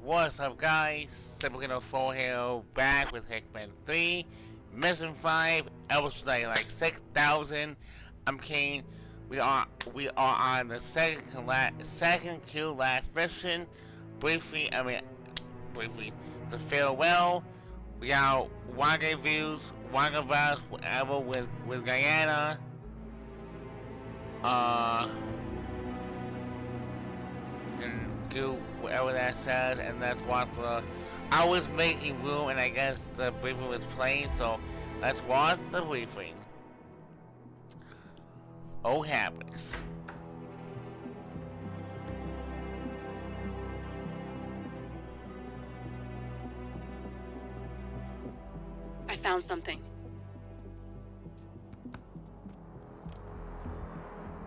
What's up, guys? Typical 4 here, back with Hitman 3, Mission 5, episode like 6,000. I'm Kane. We are on the second to last mission. Briefly, the farewell. We got rendezvous, whatever with Dianna. And do whatever that says, and that's what I was making room, and I guess the briefing was playing, so let's watch the briefing. Oh, habits. I found something.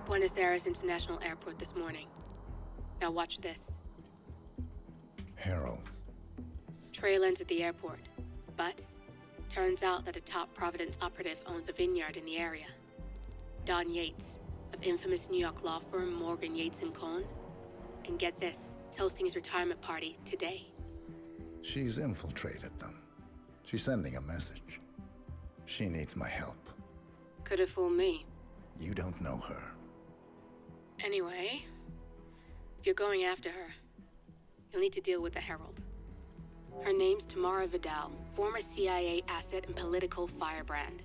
Buenos Aires International Airport this morning. Now watch this. Heralds. Trail ends at the airport, but turns out that a top Providence operative owns a vineyard in the area. Don Yates, of infamous New York law firm Morgan Yates & Cohn. And get this, he's hosting his retirement party today. She's infiltrated them. She's sending a message. She needs my help. Could have fooled me. You don't know her. Anyway, if you're going after her, you'll need to deal with the Herald. Her name's Tamara Vidal, former CIA asset and political firebrand.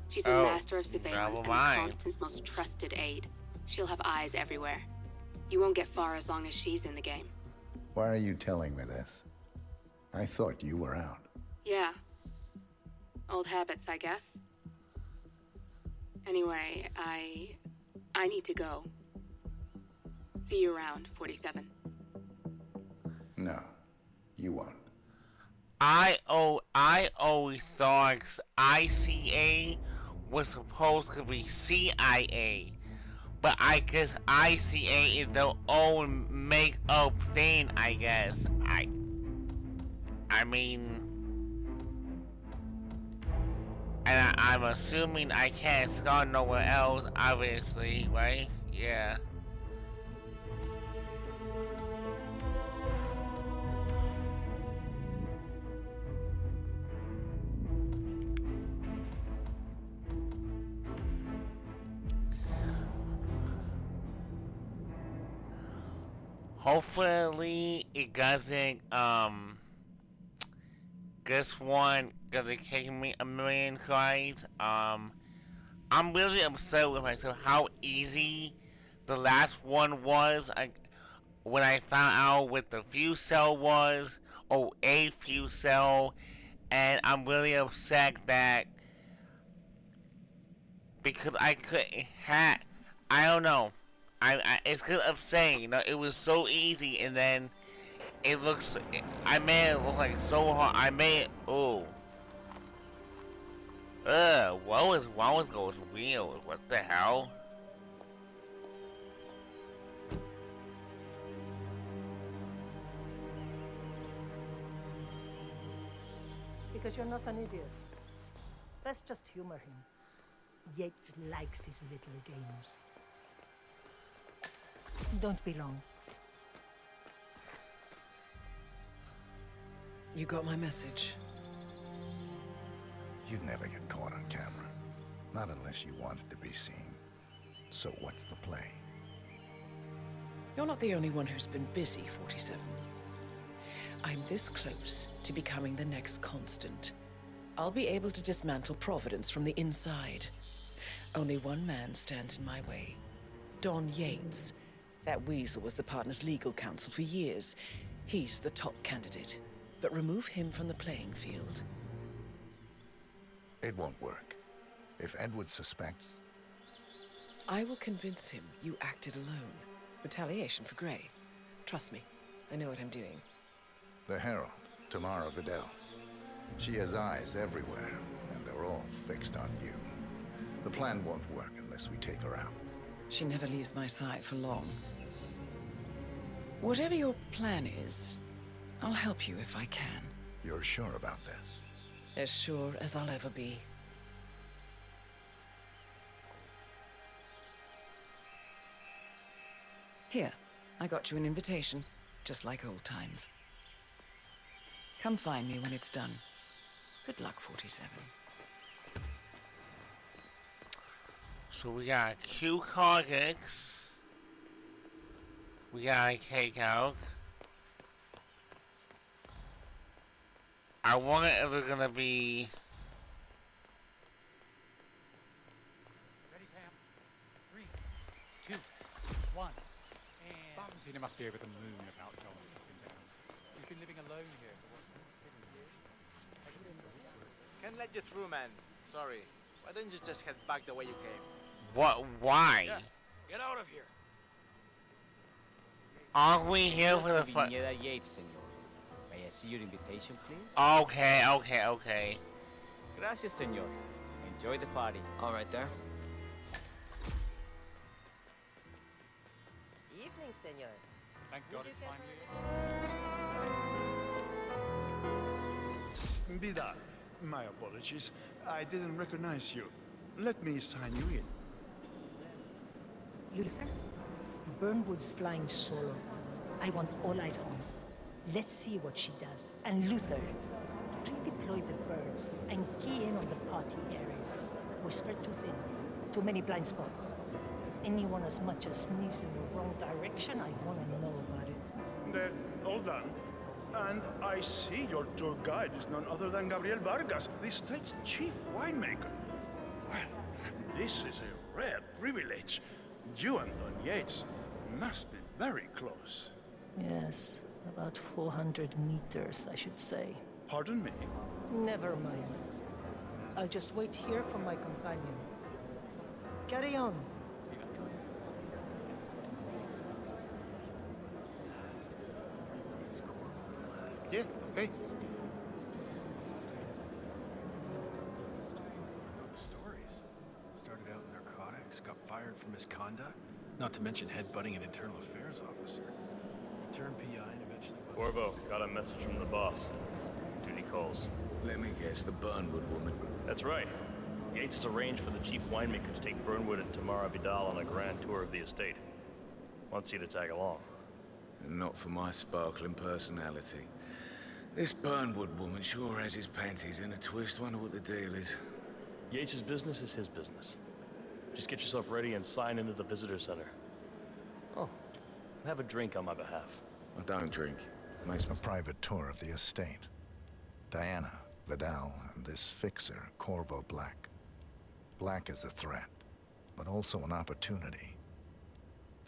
She's a master of surveillance and Constance's most trusted aide. She'll have eyes everywhere. You won't get far as long as she's in the game. Why are you telling me this? I thought you were out. Yeah. Old habits, I guess. Anyway, I need to go. See you around, 47. No, you won't. I always thought ICA was supposed to be CIA, but I guess ICA is their own make-up thing, I guess. I mean, and I'm assuming I can't start nowhere else, obviously, right? Yeah. Hopefully it doesn't, this one doesn't take me a million tries. I'm really upset with myself how easy the last one was. When I found out what the fuse cell was, or a fuse cell, and I'm really upset that because I couldn't hack, I don't know. It's just upsetting, you know, it was so easy, and then I made it look like so hard. I made it, what was going weird? What the hell? Because you're not an idiot. Let's just humor him. Yates likes his little games. Don't be long. You got my message. You'd never get caught on camera. Not unless you wanted to be seen. So what's the play? You're not the only one who's been busy, 47. I'm this close to becoming the next Constant. I'll be able to dismantle Providence from the inside. Only one man stands in my way. Don Yates. That weasel was the partner's legal counsel for years. He's the top candidate. But remove him from the playing field. It won't work. If Edward suspects... I will convince him you acted alone. Retaliation for Grey. Trust me, I know what I'm doing. The Herald, Tamara Vidal. She has eyes everywhere, and they're all fixed on you. The plan won't work unless we take her out. She never leaves my side for long. Whatever your plan is, I'll help you if I can. You're sure about this? As sure as I'll ever be. Here, I got you an invitation, just like old times. Come find me when it's done. Good luck, 47. So we got Q Cargix. We got Cake Out. I wonder if it's gonna be. Ready, Pam? 3, 2, 1. And Valentina must be over the moon about John stepping down. He's been living alone here for what, 7 years? Can't let you through, man. Sorry. Why don't you just head back the way you came? What? Why? Yeah. Get out of here. Aren't we here for the fun? Dianna Yates, senor. May I see your invitation, please? Okay. Gracias, senor. Enjoy the party. All right, there. Evening, senor. Thank God it's finally... Vidal, my apologies. I didn't recognize you. Let me sign you in. Luther, Burnwood's flying solo. I want all eyes on. Let's see what she does. And Luther, please deploy the birds and key in on the party area. We're spread too thin. Too many blind spots. Anyone as much as sneeze in the wrong direction, I want to know about it. Then, all done. And I see your tour guide is none other than Gabriel Vargas, the state's chief winemaker. Well, this is a rare privilege. You and Don Yates must be very close. Yes, about 400 meters, I should say. Pardon me? Never mind. I'll just wait here for my companion. Carry on. Yeah, hey. Stories. Started out in narcotics, got fired for misconduct, not to mention headbutting an internal affairs officer. Turned PI and eventually... Corvo, got a message from the boss. Duty calls. Let me guess, the Burnwood woman. That's right. Yates has arranged for the chief winemaker to take Burnwood and Tamara Vidal on a grand tour of the estate. Wants you to tag along. And not for my sparkling personality. This Burnwood woman sure has his panties in a twist. Wonder what the deal is. Yates' business is his business. Just get yourself ready and sign into the visitor center. Oh, have a drink on my behalf. I don't drink. Makes a private tour of the estate. Dianna, Vidal, and this fixer, Corvo Black. Black is a threat, but also an opportunity.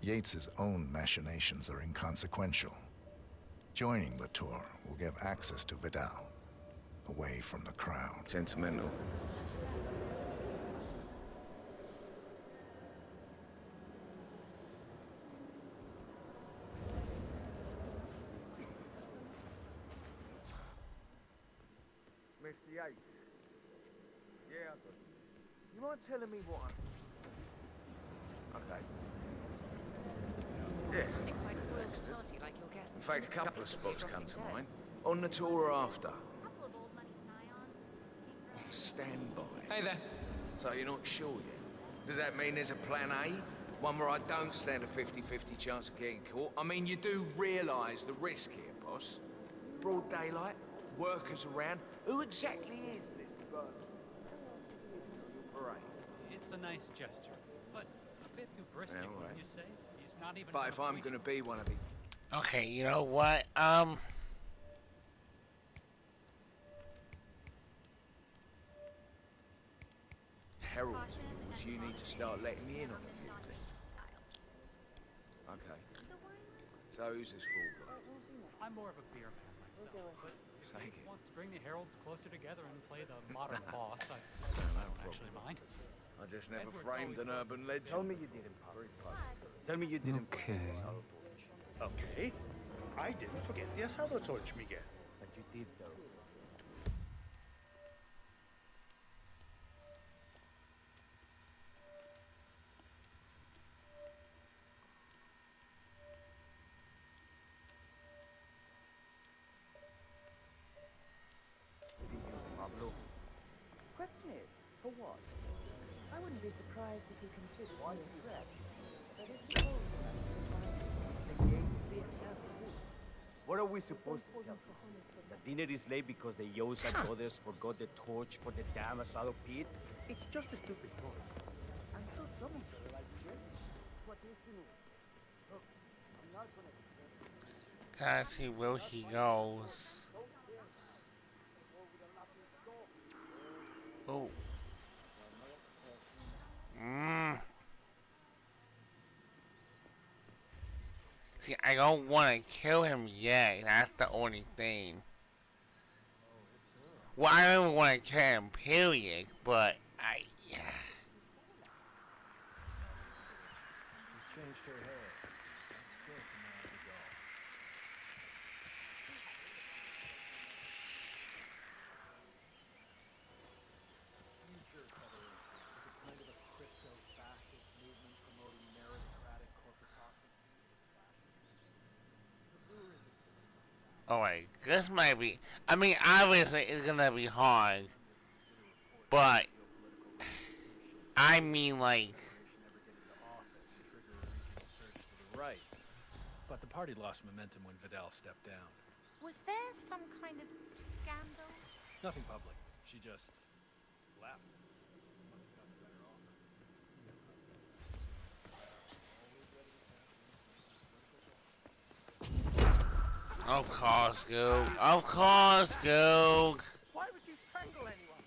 Yates's own machinations are inconsequential. Joining the tour will give access to Vidal, away from the crowd. Sentimental. Mr. Yates. Yeah, you mind telling me what Okay. Yeah. In fact, a couple of spots come to mind. On the tour or after. On standby. Hey there. So you're not sure yet? Does that mean there's a plan A? One where I don't stand a 50-50 chance of getting caught? I mean, you do realise the risk here, boss. Broad daylight, workers around. Who exactly is this It's a nice gesture, but a bit hubristic, Yeah, all right. wouldn't you say? He's not even... But if I'm gonna be one of these... Okay, you know what? heralds of yours, you need to start letting me in on a few things. Okay. So who's this fool guy? I'm more of a beer man myself, but if Thank he you. wants to bring the heralds closer together and play the modern boss, I No don't problem. actually mind. I just never Edward's framed an always urban legend. Tell me you didn't, Pop. Tell me you didn't. Okay. Okay. I didn't forget the asado torch, Miguel. But you did, though. Pablo. Question is, for what? I wouldn't be surprised if you considered me a threat. But if you're old enough to find the Yates being careful. What are we supposed to tell them? That dinner is late because the Yosa brothers forgot the torch for the damn asado pit? It's just a stupid toy. I'm sure some of them like it. What is the news? Look, I'm not gonna... Gotta see where he goes. Oh. See, I don't want to kill him yet. That's the only thing. Well, I don't want to kill him, period. But yeah. Changed her hair. That's still Tamara Vidal. Future Federation is a kind of a crypto-fascist movement promoting meritocratic corporatocracy. Alright, this might be. I mean, obviously, it's gonna be hard. But. I mean, like. Right. But the party lost momentum when Vidal stepped down. Was there some kind of scandal? Nothing public. She just left. Of course, Goog. Of course, Goog. Why would you strangle anyone?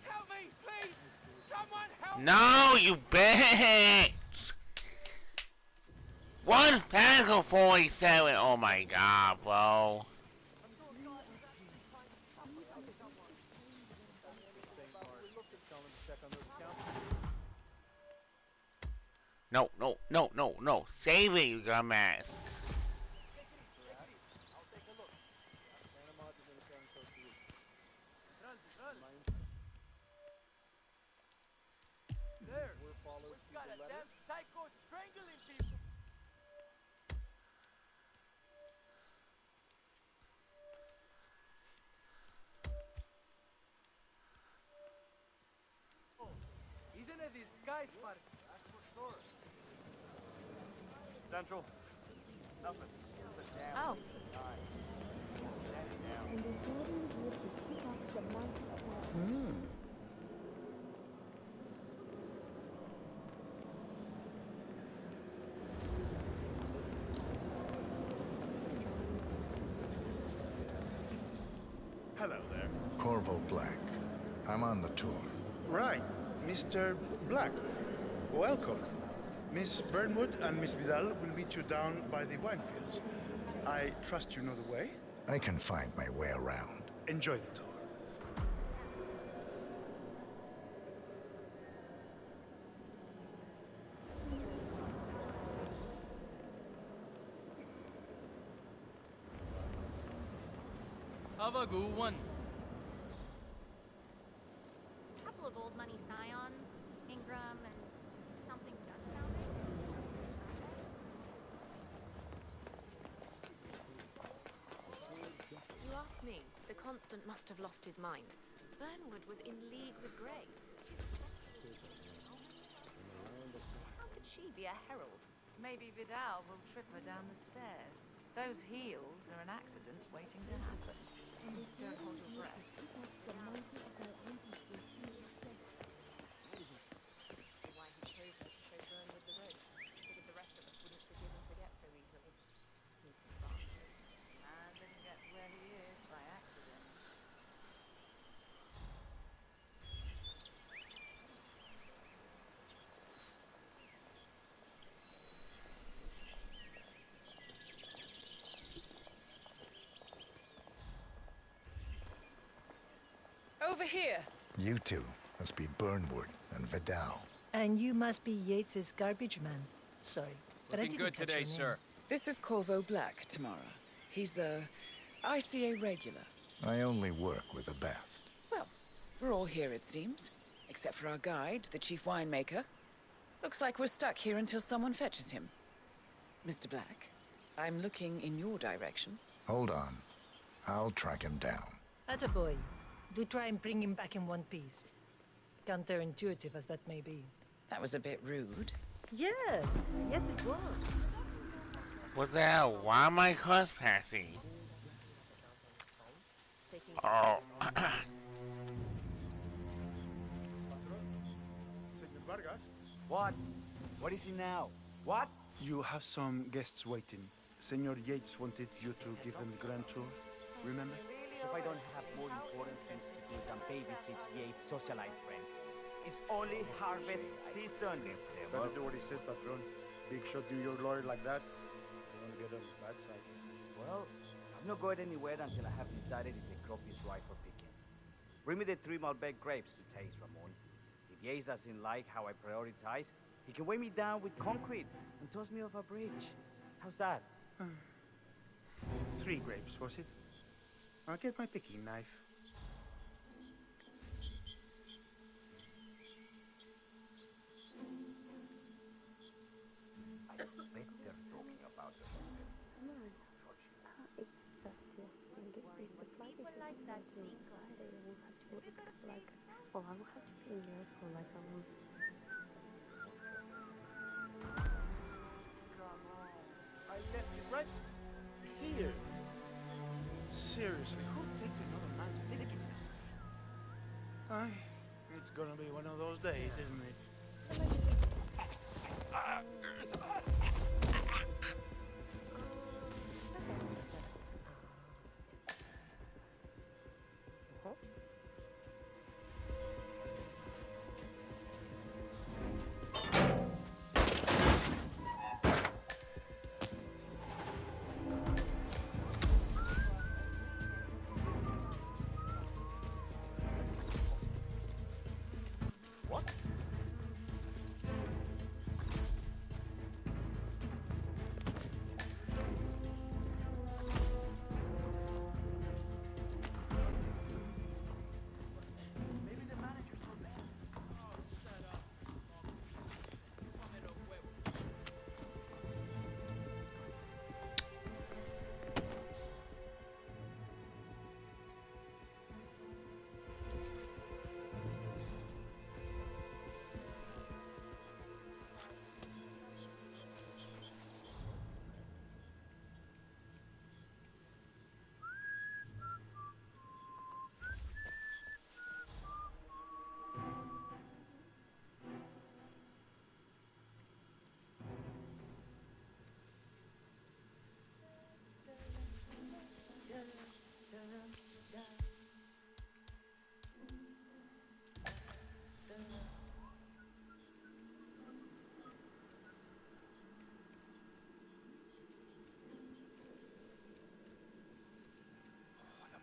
Help me, please! Someone help me! No, you bitch! One Pentacle 47. Oh my god, bro. No, no, no, no, no. Save it, you dumbass. There! We've got a damn psycho strangling people! Isn't it this guy's party? That's for sure. Central. Nothing. Oh. Hello there. Corvo Black. I'm on the tour. Right, Mr. Black. Welcome. Miss Burnwood and Miss Vidal will meet you down by the wine fields. I trust you know the way? I can find my way around. Enjoy the tour. Have a good one. Couple of old money scions, Ingram and something Dutch down there. You ask me, the Constant must have lost his mind. Burnwood was in league with Grey. How could she be a herald? Maybe Vidal will trip her down the stairs. Those heels are an accident waiting to happen. Don't hold your breath. Why he chose her to show Burnwood the ropes. Figured the rest of us wouldn't forgive and forget so easily. Sneaky bastard. Man didn't get where he is by accident. Over here. You two must be Burnwood and Vidal. And you must be Yates's garbage man. Sorry, but I Looking didn't good catch today, your name. sir. This is Corvo Black, Tamara. He's a ICA regular. I only work with the best. Well, we're all here, it seems. Except for our guide, the chief winemaker. Looks like we're stuck here until someone fetches him. Mr. Black, I'm looking in your direction. Hold on. I'll track him down. Attaboy. Do try and bring him back in one piece. Counterintuitive as that may be. That was a bit rude. Yes, yes it was. What the hell? Why am I trespassing? Oh. Senor Vargas, What? What is it now? What? you have some guests waiting. Senor Yates wanted you to give them the grand tour. Remember? If I don't have more important things to do than babysit Yates' socialite friends. It's only harvest season. Better do what he said, Patron. Big shot you your lawyer like that. You won't get on the bad side. Well, I'm not going anywhere until I have decided if the crop is ripe for picking. Bring me the 3 Malbec grapes to taste, Ramon. If Yates doesn't like how I prioritize, he can weigh me down with concrete and toss me off a bridge. How's that? 3 grapes, was it? I'll get my picking knife. I bet they're talking about the I left it right here. Seriously, who takes another man's picking knife? It's gonna be one of those days, isn't it?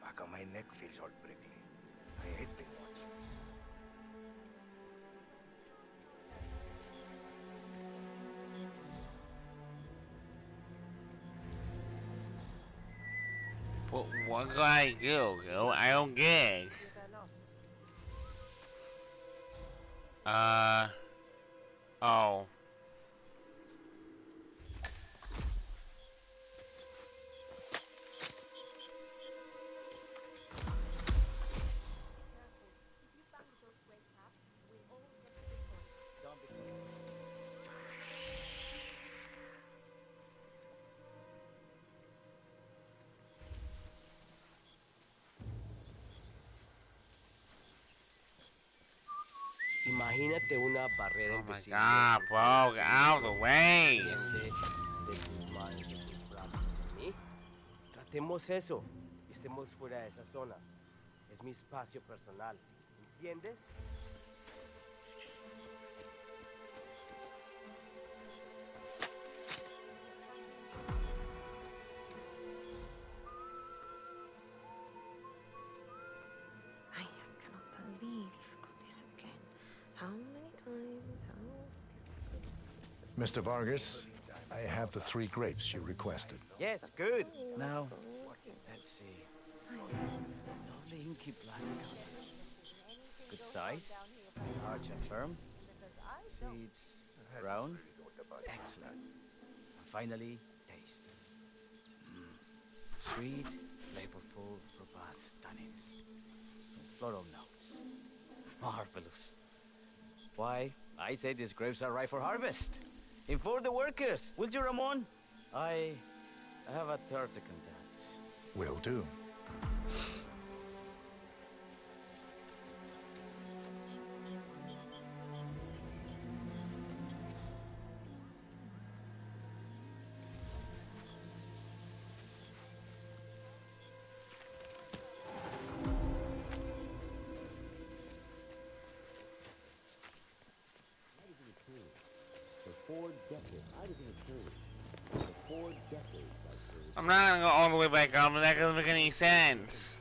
Back of my neck feels all prickly. I hate big ones. But what do I do? I don't get it. Oh. Imagínate una barrera Oh my invisible. god, bro, get out of the way! De tus manos, de tus brazos. ¿Sí? Tratemos eso. Y estemos fuera de esa zona. Es mi espacio personal. ¿Entiendes? I cannot believe you forgot this again. How many times? Mr. Vargas, I have the 3 grapes you requested. Yes, good. Now, let's see. Lovely inky black color. Good size. Large and firm. Seeds brown. Excellent. And finally, taste. Sweet, flavorful, robust tannins. Some floral notes. Marvelous. Why, I say these grapes are ripe for harvest. Inform the workers, will you, Ramon? I have a third to contact. Will do. I'm not gonna go all the way back up, but that doesn't make any sense.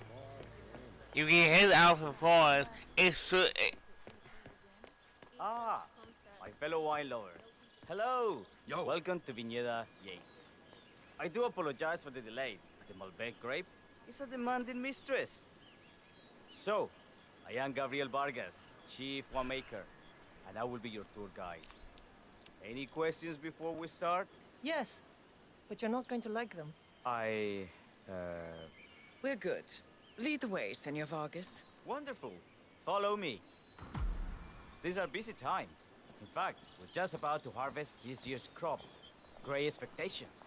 You get his out for forest, it should. Ah, my fellow wine lovers. Hello. Yo. Welcome to Viñeda Yates. I do apologize for the delay. The Malbec grape is a demanding mistress. So, I am Gabriel Vargas, Chief Winemaker, and I will be your tour guide. Any questions before we start? Yes, but you're not going to like them. We're good. Lead the way, Senor Vargas. Wonderful. Follow me. These are busy times. In fact, we're just about to harvest this year's crop. Great expectations.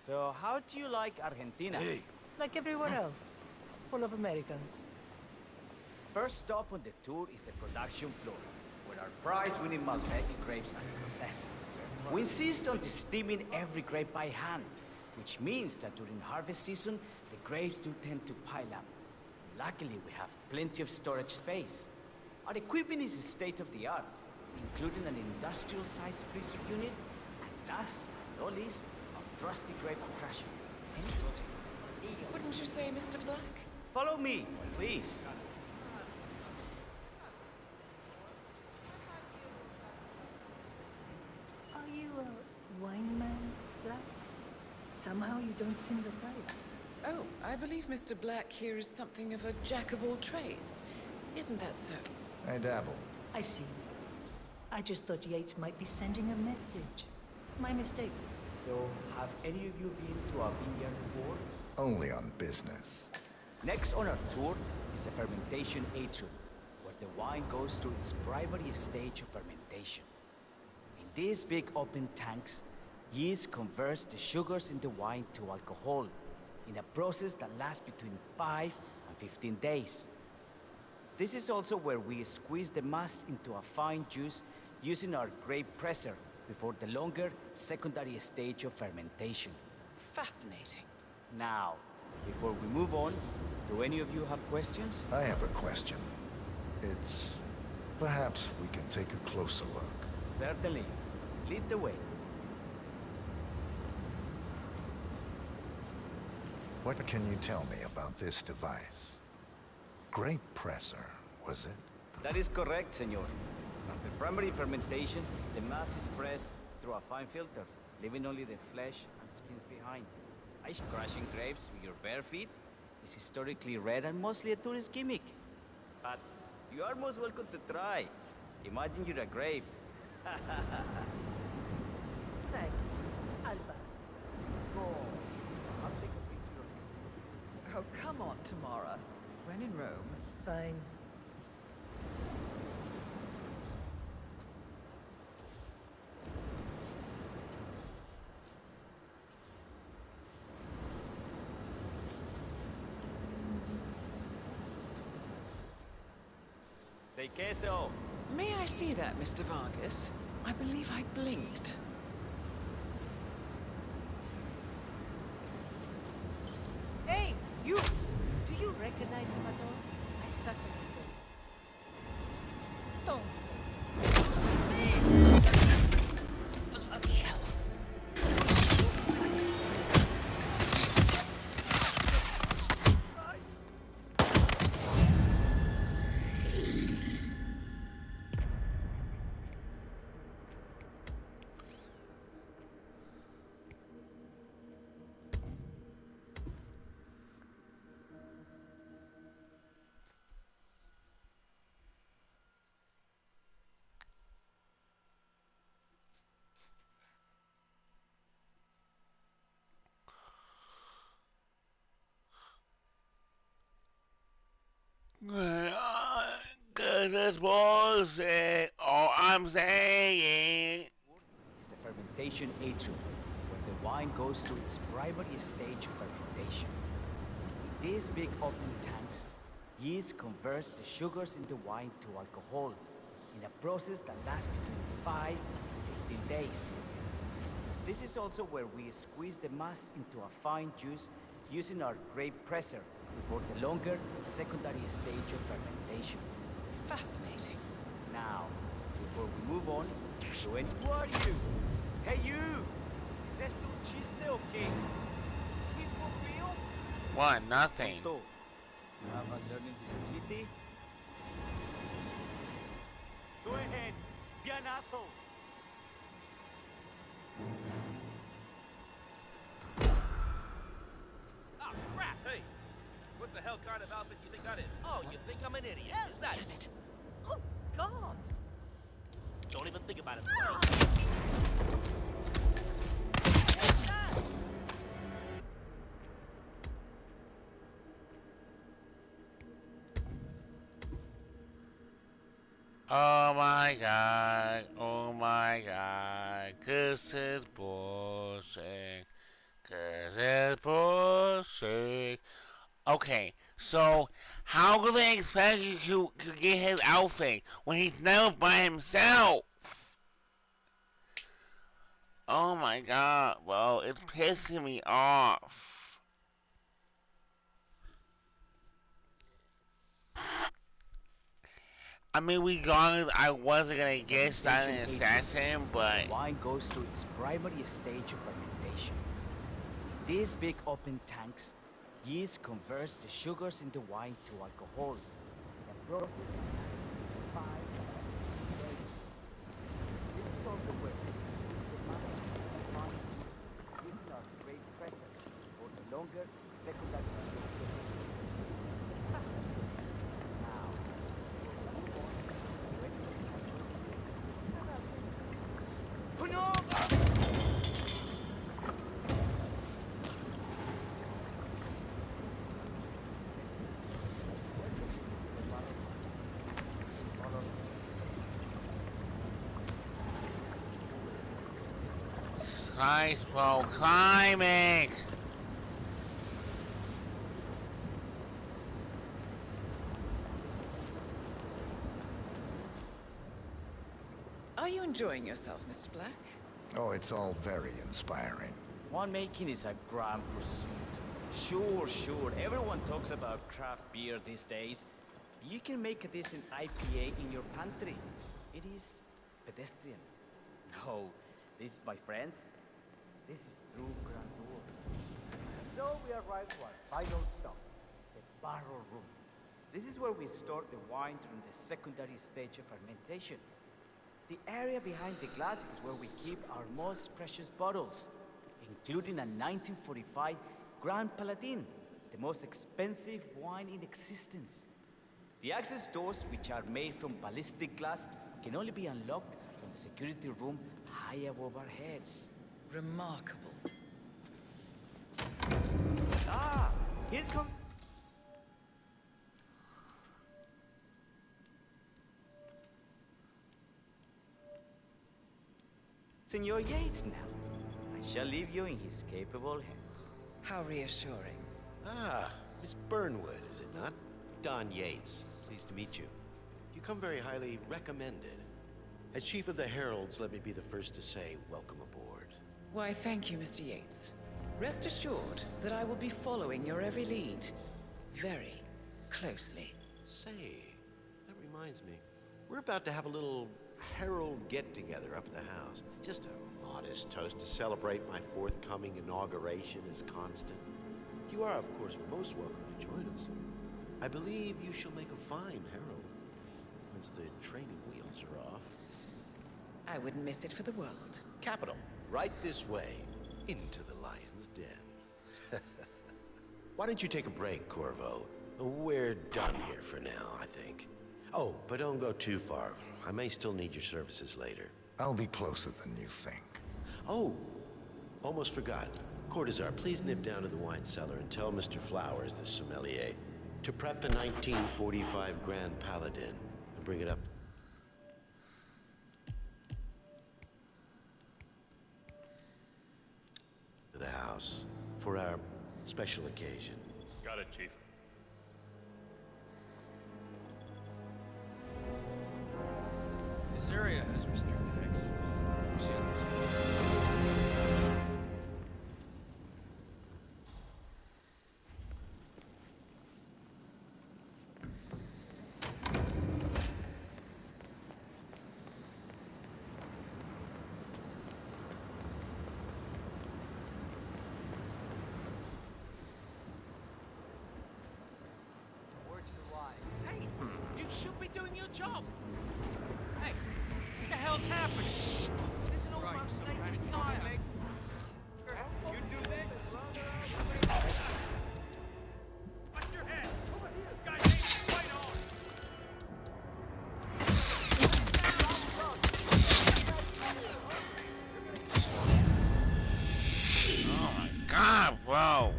So, how do you like Argentina? Hey. Like everywhere else. Full of Americans. First stop on the tour is the production floor, where our prize-winning Malbec grapes are processed. We insist on steaming every grape by hand, which means that during harvest season, the grapes do tend to pile up. Luckily, we have plenty of storage space. Our equipment is state-of-the-art, including an industrial-sized freezer unit, and last but not least, a trusty grape crusher. Wouldn't you say, Mr. Black? Follow me, please. Are you a wine man, Black? Somehow you don't seem the type. Oh, I believe Mr. Black here is something of a jack-of-all-trades. Isn't that so? I dabble. I see. I just thought Yates might be sending a message. My mistake. So, have any of you been to a vineyard before? Only on business. Next on our tour is the fermentation atrium, where the wine goes through its primary stage of fermentation. In these big open tanks, yeast converts the sugars in the wine to alcohol, in a process that lasts between 5 and 15 days. This is also where we squeeze the mass into a fine juice using our grape presser before the longer secondary stage of fermentation. Fascinating. Now, before we move on, do any of you have questions? I have a question. It's... perhaps we can take a closer look. Certainly. Lead the way. What can you tell me about this device? Grape presser, was it? That is correct, senor. After primary fermentation, the mass is pressed through a fine filter, leaving only the flesh and skins behind. Ice crushing grapes with your bare feet is historically rare and mostly a tourist gimmick. But you are most welcome to try. Imagine you're a grape. Thanks, Alba. I'll take a picture of you. Oh, come on, Tamara. When in Rome. Fine. Say queso. May I see that, Mr. Vargas? I believe I blinked. Hey, you! Do you recognize him at all? I certainly don't. Bloody hell. Cause this bullshit. All I'm saying. Is the fermentation atrium, where the wine goes through its primary stage of fermentation. In these big open tanks, yeast converts the sugars in the wine to alcohol in a process that lasts between 5 and 15 days. This is also where we squeeze the mass into a fine juice using our grape presser for the longer secondary stage of fermentation. Fascinating. Now, before we move on, who are you? Hey you! Is this tu chiste o qué? Is he for real? What? Nothing. Tonto, you have a learning disability? Go ahead, be an asshole. Ah, crap! Hey! What the hell kind of outfit do you think that is? Oh, you think I'm an idiot? Is that Damn it. Oh, God! Don't even think about it. Oh my god. Oh my god. This is bullshit. This is bullshit. Okay, so how could they expect you to get his outfit when he's never by himself? Oh my god, well, it's pissing me off. I mean, regardless, I wasn't gonna guess that an assassin, but Wine goes through its primary stage of fermentation. In these big open tanks, yeast converts the sugars in the wine to alcohol. In a process that lasts 5 days. This is also where we use the mass of fine juice using our grape presser for the longer secondary fermentation. Now, oh no! nice while climbing. Are you enjoying yourself, Mr. Black? Oh, it's all very inspiring. Winemaking is a grand pursuit. Sure. Everyone talks about craft beer these days. You can make a decent IPA in your pantry. It is pedestrian. No, this is my friends. This is true grandeur. So we arrive to our final stop, the barrel room. This is where we store the wine during the secondary stage of fermentation. The area behind the glass is where we keep our most precious bottles, including a 1945 Grand Paladin, the most expensive wine in existence. The access doors, which are made from ballistic glass, can only be unlocked from the security room high above our heads. Remarkable. Ah, here comes... Senor Yates now. I shall leave you in his capable hands. How reassuring. Ah, Miss Burnwood, is it not? Don Yates. Pleased to meet you. You come very highly recommended. As Chief of the Heralds, let me be the first to say welcome aboard. Why, thank you, Mr. Yates. Rest assured that I will be following your every lead. Very closely. Say, that reminds me. We're about to have a little Herald get-together up at the house. Just a modest toast to celebrate my forthcoming inauguration as Constant. You are, of course, most welcome to join us. I believe you shall make a fine Herald, once the training wheels are off. I wouldn't miss it for the world. Capital. Right this way, into the lion's den. Why don't you take a break, Corvo? We're done here for now, I think. Oh, but don't go too far. I may still need your services later. I'll be closer than you think. Oh, almost forgot. Cortazar, please nip down to the wine cellar and tell Mr. Flowers, the sommelier, to prep the 1945 Grand Paladin and bring it up. house for our special occasion. Got it, Chief. This area has restricted access. Proceed. Hey, you should be doing your job. Hey, what the hell's happening? Isn't all Right, my some snake kind of tire? troublemaker. You do that? Watch your head. This guy's aiming right on. Oh my god, bro.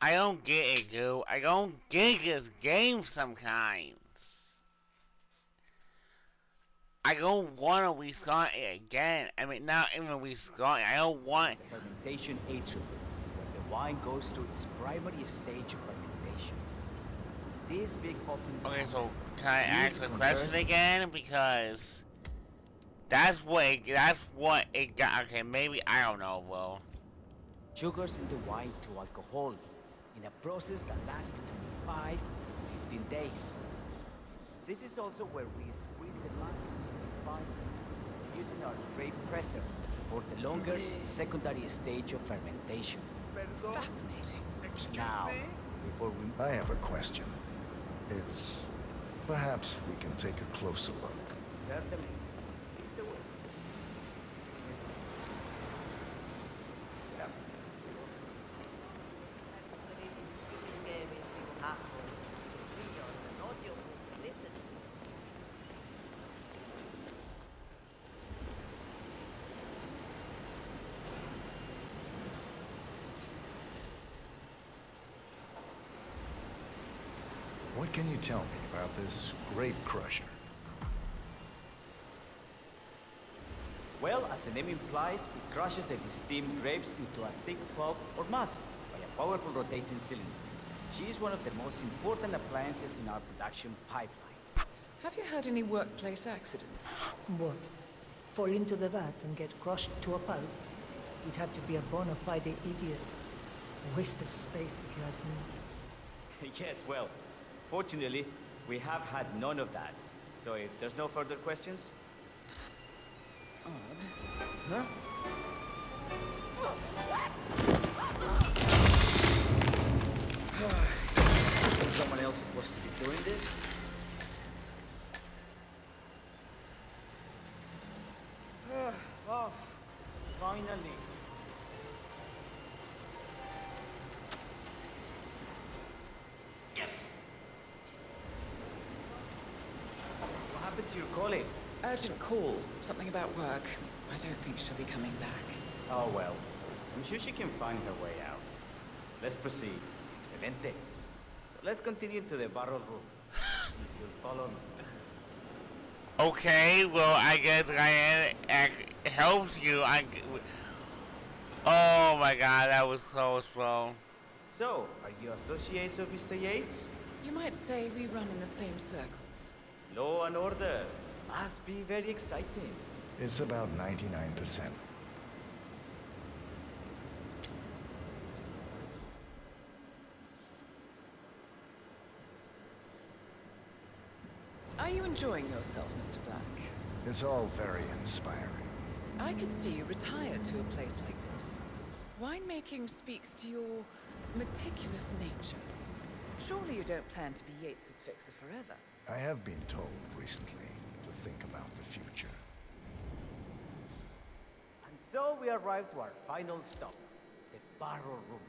I don't get it, dude. I don't get this game sometimes. I don't want to restart it again. I mean, not even restart it. I don't want... The fermentation atrium, where the wine goes through its primary stage of fermentation. This big open Okay, tanks so can I ask the use question compressed- again? Because that's what it got. Okay, maybe I don't know, bro. sugars in the wine to alcohol in a process that lasts between 5 and 15 days. This is also where we squeeze the lime using our grape presser for the longer secondary stage of fermentation. Fascinating. Now, before we... I have a question. It's... Perhaps we can take a closer look. Certainly. Lead the way. What can you tell me about this grape crusher? Well, as the name implies, it crushes the steamed grapes into a thick pulp or must by a powerful rotating cylinder. She is one of the most important appliances in our production pipeline. Have you had any workplace accidents? What? Fall into the vat and get crushed to a pulp? You'd have to be a bona fide idiot. A waste of space, if you ask me. Yes, well, fortunately, we have had none of that. So if there's no further questions... Odd. Huh? Someone else supposed to be doing this? Oh, finally. Yes! What happened to your colleague? Urgent call. Something about work. I don't think she'll be coming back. Oh well. I'm sure she can find her way out. Let's proceed. Excelente. So let's continue to the barrel room. If you'll follow me. Okay, well, I guess Dianna helps you. Oh my god, that was so slow. So, are you associates of Mr. Yates? You might say we run in the same circles. Law and order. Must be very exciting. It's about 99%. Are you enjoying yourself, Mr. Black? It's all very inspiring. I could see you retired to a place like this. Winemaking speaks to your meticulous nature. Surely you don't plan to be Yates's fixer forever. I have been told recently to think about the future. And so we arrive to our final stop, the barrel room.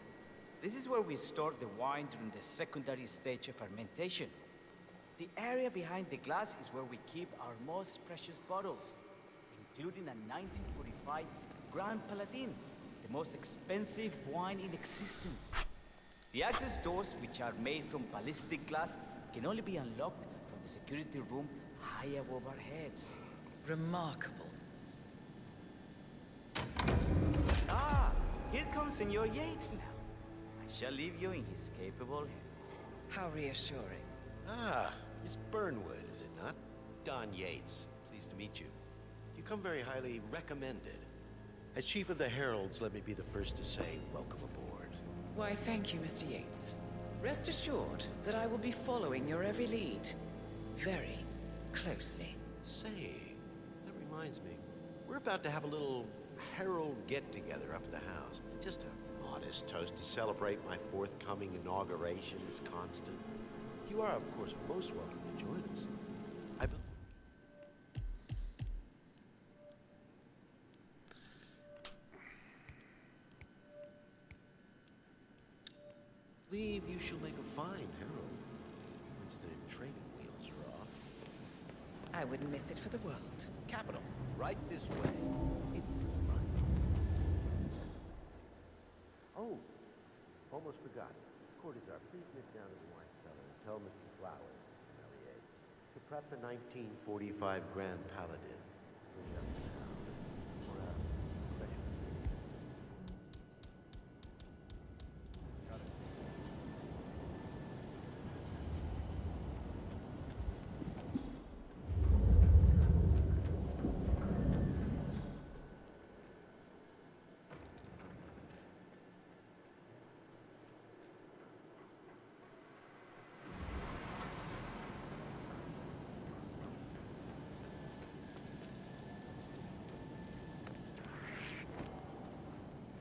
This is where we store the wine during the secondary stage of fermentation. The area behind the glass is where we keep our most precious bottles, including a 1945 Grand Paladin, the most expensive wine in existence. The access doors, which are made from ballistic glass, can only be unlocked from the security room high above our heads. Remarkable. Ah, here comes Senor Yates now. I shall leave you in his capable hands. How reassuring. Ah, it's Burnwood, is it not? Don Yates. Pleased to meet you. You come very highly recommended. As Chief of the Heralds, let me be the first to say welcome aboard. Why, thank you, Mr. Yates. Rest assured that I will be following your every lead. Very closely. Say, that reminds me. We're about to have a little Herald get-together up at the house. Just a modest toast to celebrate my forthcoming inauguration as Constant. You are, of course, most welcome to join us. I believe you shall make a fine herald once the training wheels are off. I wouldn't miss it for the world. Capital. Right this way. Oh, almost forgot. Cortazar, please nip down to the wine cellar and tell Mr. Flowers, Melier, to prep the 1945 Grand Paladin. Bring it up to town for a special occasion. Got it.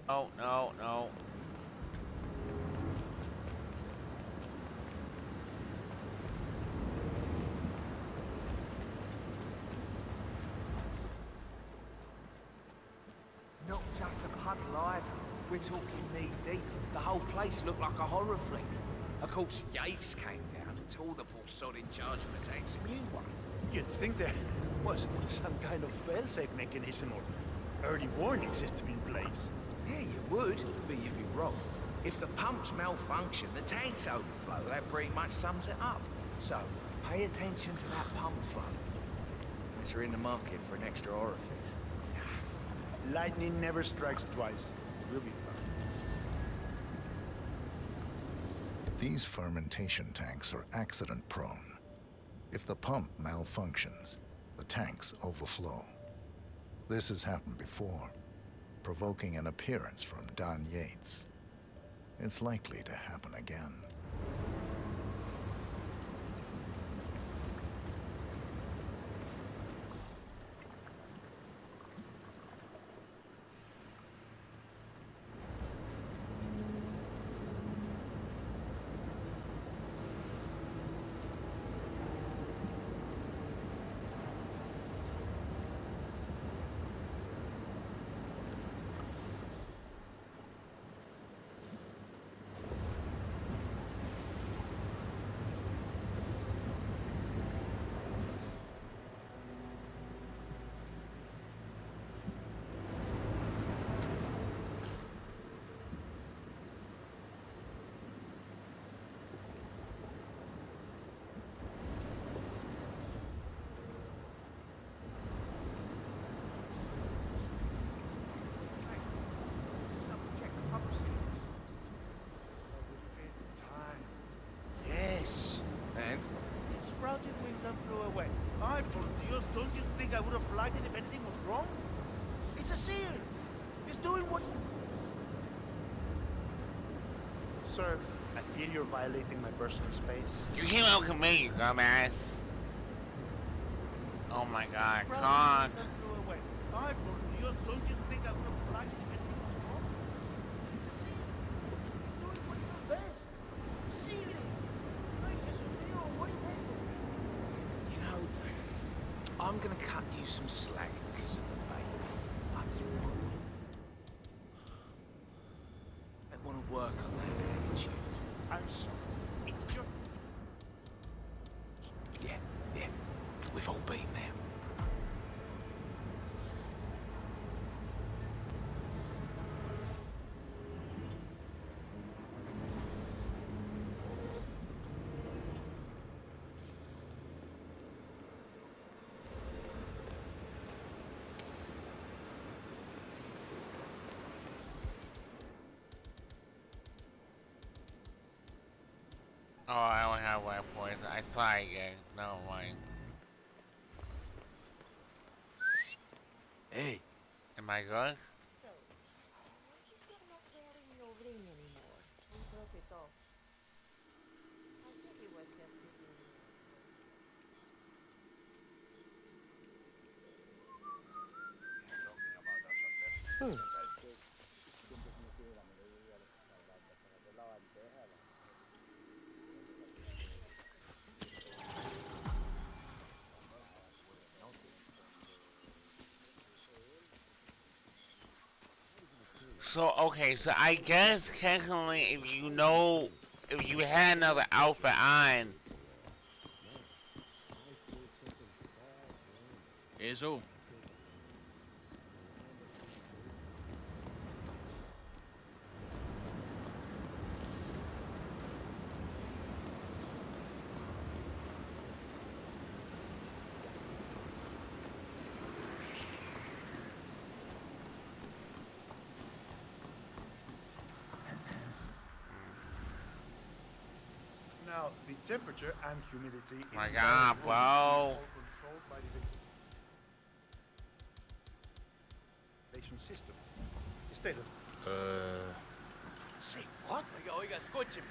Oh, no, no. Not just a puddle either. We're talking knee deep. The whole place looked like a horror flick. Of course, Yates came down and told the poor sod in charge of the tanks a new one. You'd think there was some kind of fail-safe mechanism or early warning system in place. Yeah, you would, but you'd be wrong. If the pumps malfunction, the tanks overflow. That pretty much sums it up. So, pay attention to that pump flow. Unless you're in the market for an extra orifice. Lightning never strikes twice. We'll be fine. These fermentation tanks are accident-prone. If the pump malfunctions, the tanks overflow. This has happened before, provoking an appearance from Don Yates. It's likely to happen again. Yes. And? It sprouted wings and flew away. Ay, por Dios, don't you think I would have flagged it if anything was wrong? It's a seal. It's doing what... Sir, I feel you're violating my personal space. You came out with me, you dumbass. Oh my god, God. Ay, por Dios, don't you think I would have flagged it if anything was wrong? It's a seal. It's doing what it does best. Sealing. Ay, Jesús mío, what do you want? You know, I'm gonna cut you some slack because of the baby. But you might want to work on that attitude. I'm sorry. It's your... We've all been there. Oh, I don't have one poison. I try again. Never mind. Hey. Am I good? You're not wearing your ring anymore. We broke it off. I'll tell you what you're thinking. So, okay, so I guess technically if you had another outfit on, Here's all. Now, the temperature and humidity in my the God, barrel room bro. is all controlled by the ventilation system. Stay Say what? Oiga, escúcheme.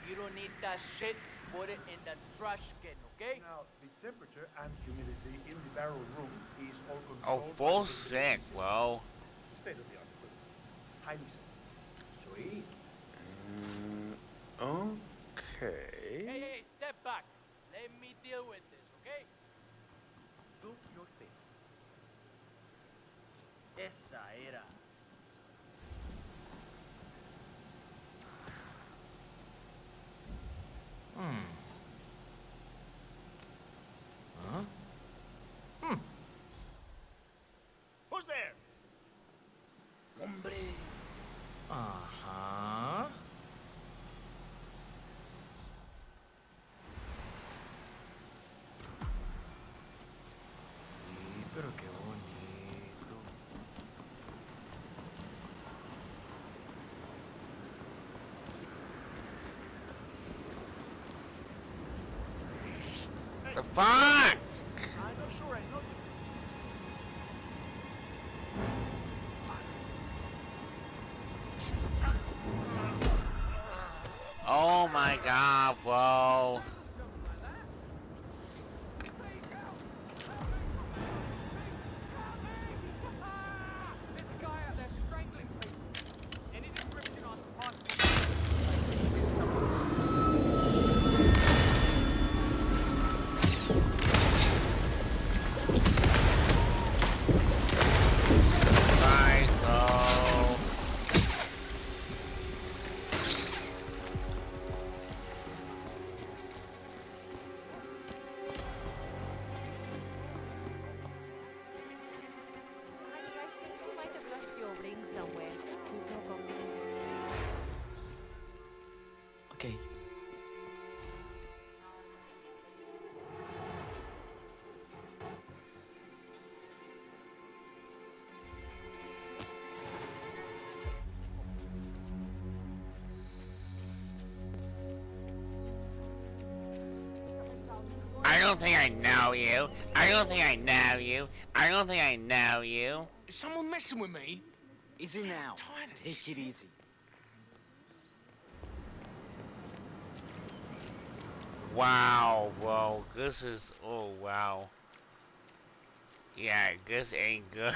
You don't need that shit. Put it in the trash can, okay? Now, the temperature and humidity in the barrel room is all Oh, controlled by the bullshit, ventilation bro. system. State of the art equipment. Highly safe. Sweet. Okay. Hey, step back. Let me deal with this, okay? Do your thing. Esa era. Huh? Who's there? Hombre. Ajá. Sí, pero qué bonito. The fuck? I'm not sure I know you. Oh my God, bro. There's a guy out there strangling people. Any description on the Bye, bro. I think you might have lost your ring somewhere. You broke off. Okay. I don't think I know you. I don't think I know you. I don't think I know you. Is someone messing with me? Easy now. Take it easy. Wow, bro. This is. Oh, wow. Yeah, this ain't good.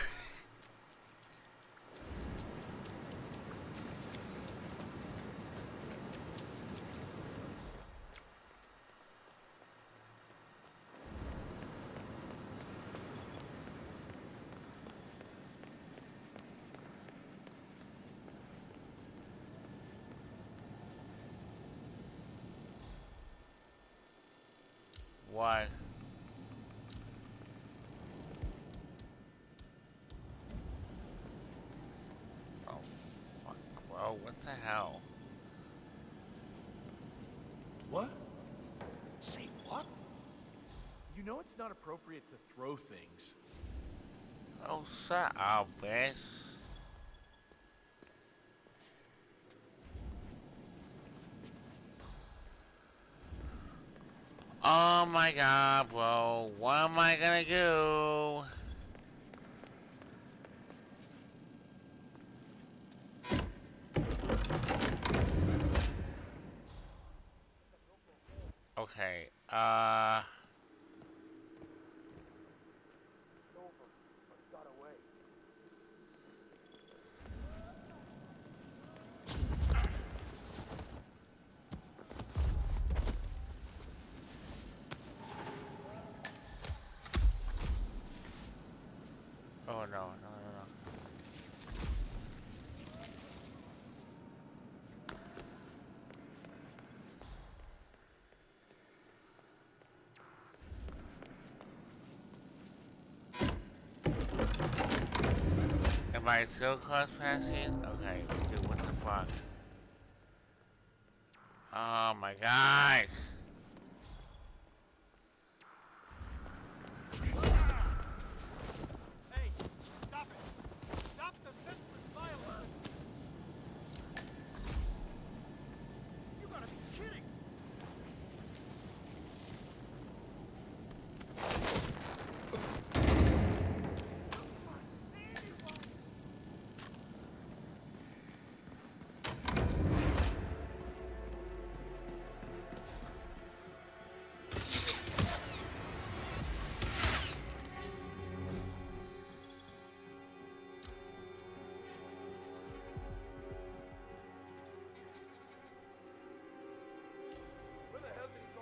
What? what the hell? What? Say what? You know it's not appropriate to throw things. Oh, shut up, bitch. Oh my god, bro. What am I gonna do? Okay, oh no, no, no, no. Am I still cross-passing? Okay, dude, what the fuck? Oh my gosh! Hey, stop it! Stop the senseless violence! You gotta be kidding! Where the hell did he go?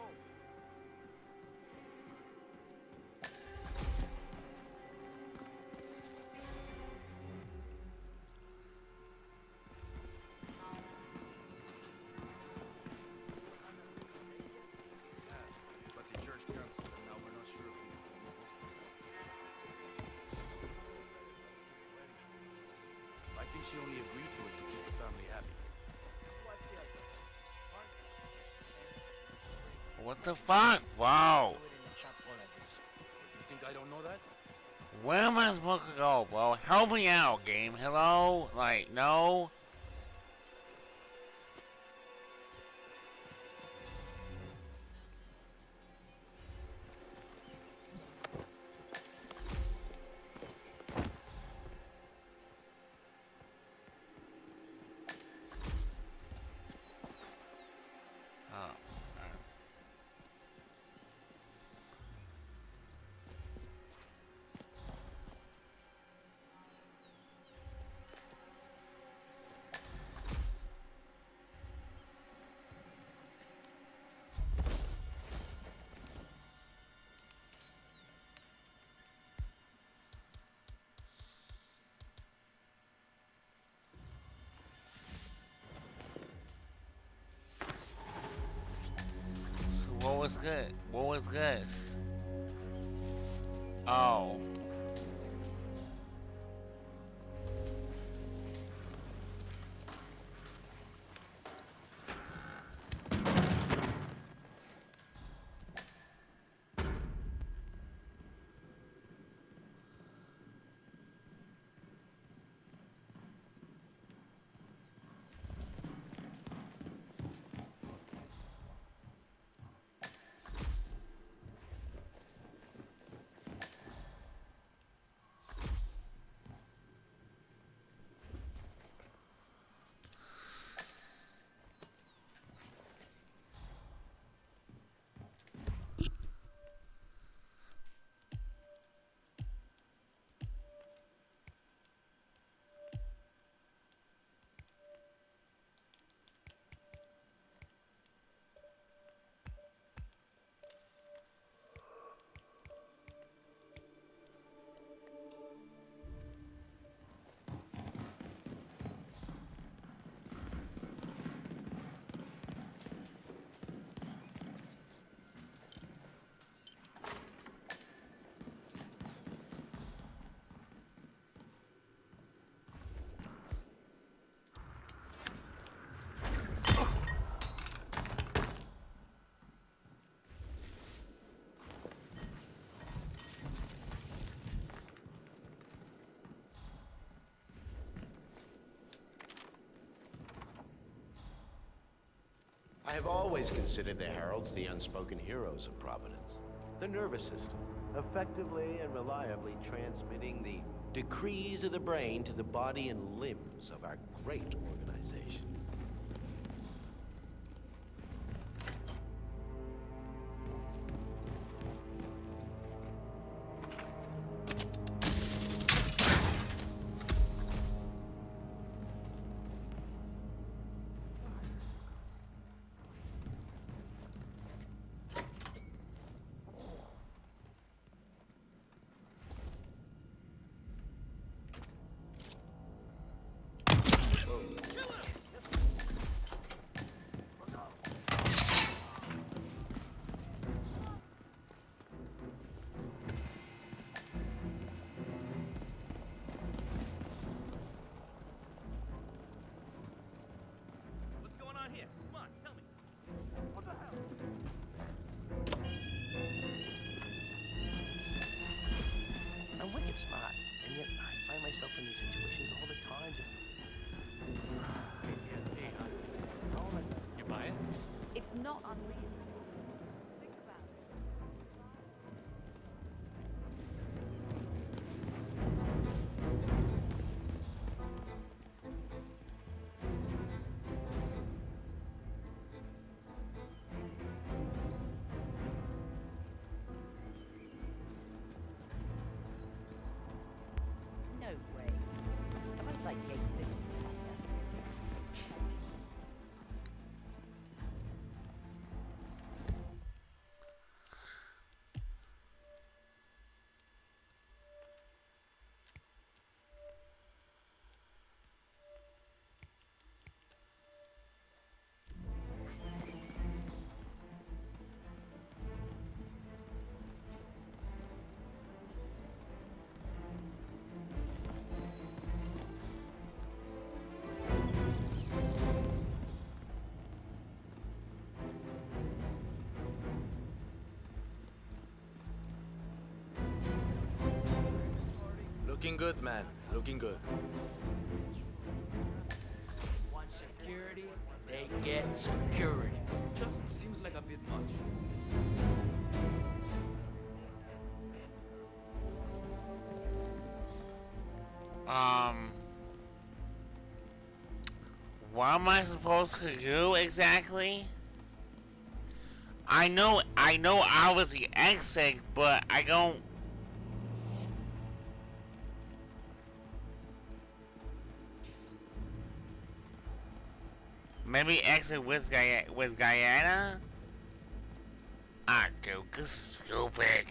But the church canceled it. Now we're not sure if we... I think she only agreed to it to keep the family happy. What the fuck? Wow. You think I don't know that? Where am I supposed to go, bro? Help me out, game. Hello? Like, no? Oh. So what was good? What was good? Oh. have always considered the heralds the unspoken heroes of Providence. The nervous system, effectively and reliably transmitting the decrees of the brain to the body and limbs of our great organization. I'm wicked smart, and yet I find myself in these situations all the time. You buy it? It's not unreasonable. Think about it. No way. Someone's like Yates didn't. Looking good, man. Looking good. Want security? They get security. Just seems like a bit much. What am I supposed to do exactly? I know I was the exit, but I don't. Maybe exit with Dianna? Ah, dude, this is stupid.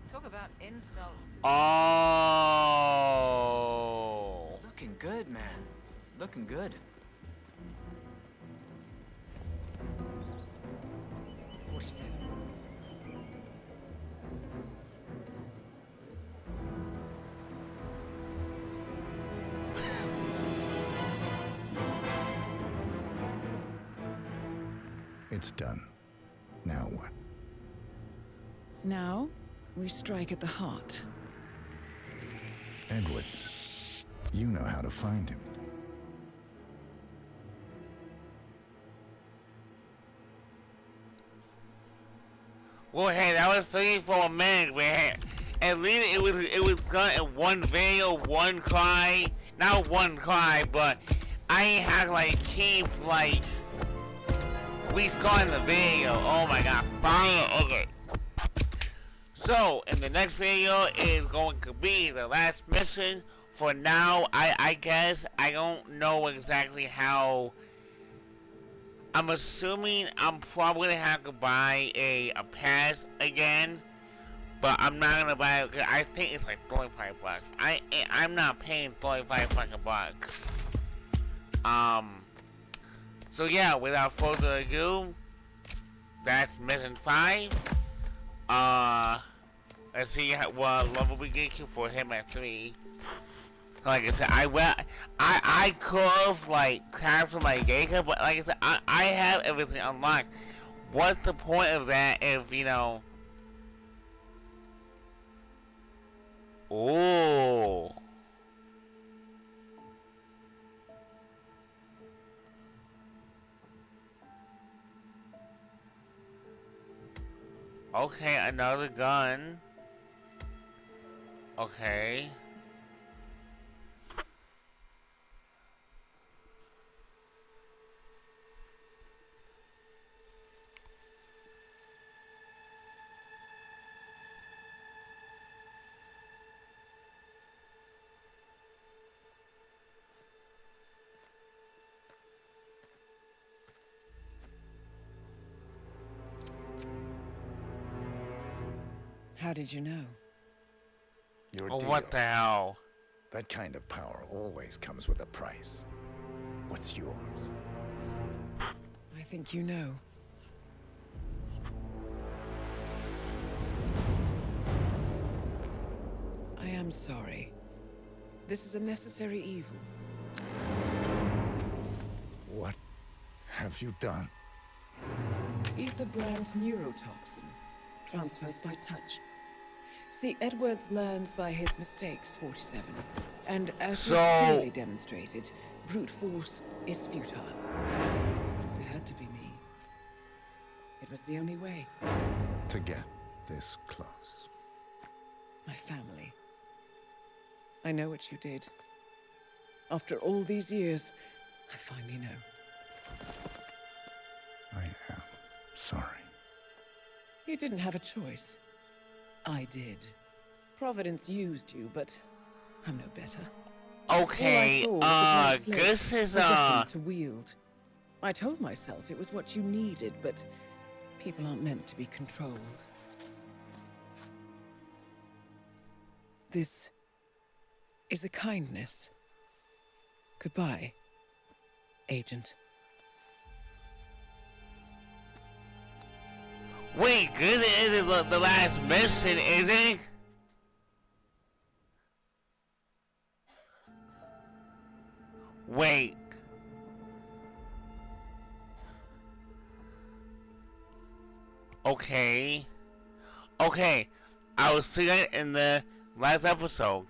Talk about insults. Oh. Looking good, man. Looking good. 47. It's done. Now what? Now, we strike at the heart. Edwards. You know how to find him. Well, hey, that was 34 minutes, man. At least it was done in one video, one cry. Not one cry, but I ain't had to like keep like restarting the video. Oh my god, fire. Okay. So in the next video is going to be the last mission. For now, I guess I don't know exactly how. I'm assuming I'm probably gonna have to buy a pass again, but I'm not gonna buy it because I think it's like 45 bucks. I'm not paying 45 fucking bucks. So yeah, without further ado, that's mission 5. Let's see what level we get to for Hitman 3. Like I said, I could have like canceled my Giga, but like I said, I have everything unlocked. What's the point of that if you know? Oh. Okay, another gun. Okay. How did you know? Your Oh, deal. what the hell? That kind of power always comes with a price. What's yours? I think you know. I am sorry. This is a necessary evil. What have you done? Ether Brand's neurotoxin transfers by touch. See, Edwards learns by his mistakes, 47. And as you've clearly demonstrated, brute force is futile. It had to be me. It was the only way. To get this close. My family. I know what you did. After all these years, I finally know. I am sorry. You didn't have a choice. I did. Providence used you, but I'm no better. Okay, All I saw was a blank slate, this is, a weapon to wield. I told myself it was what you needed, but people aren't meant to be controlled. This is a kindness. Goodbye, Agent. Wait, this isn't the last mission, is it? Wait. Okay. Okay. I will see that in the last episode.